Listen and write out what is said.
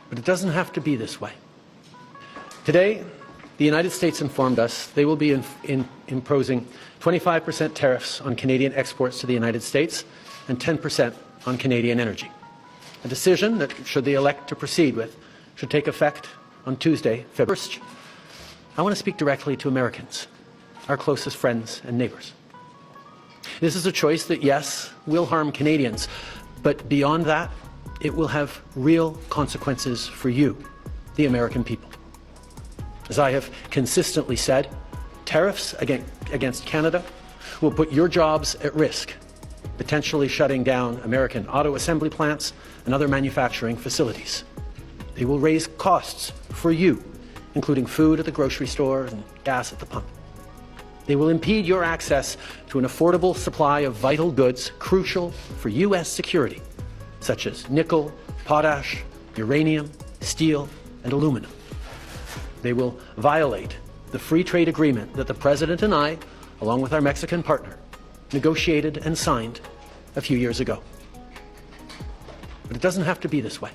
But it doesn't have to be this way. Today, the United States informed us they will be imposing 25% tariffs on Canadian exports to the United States and 10% on Canadian energy. A decision that, should they elect to proceed with, should take effect on Tuesday, February 1st. I want to speak directly to Americans, our closest friends and neighbours. This is a choice that, yes, will harm Canadians, but beyond that, it will have real consequences for you, the American people. As I have consistently said, tariffs against Canada will put your jobs at risk, potentially shutting down American auto assembly plants and other manufacturing facilities. They will raise costs for you, including food at the grocery store and gas at the pump. They will impede your access to an affordable supply of vital goods crucial for U.S. security, such as nickel, potash, uranium, steel, and aluminum. They will violate the free trade agreement that the President and I, along with our Mexican partner, negotiated and signed a few years ago. But it doesn't have to be this way.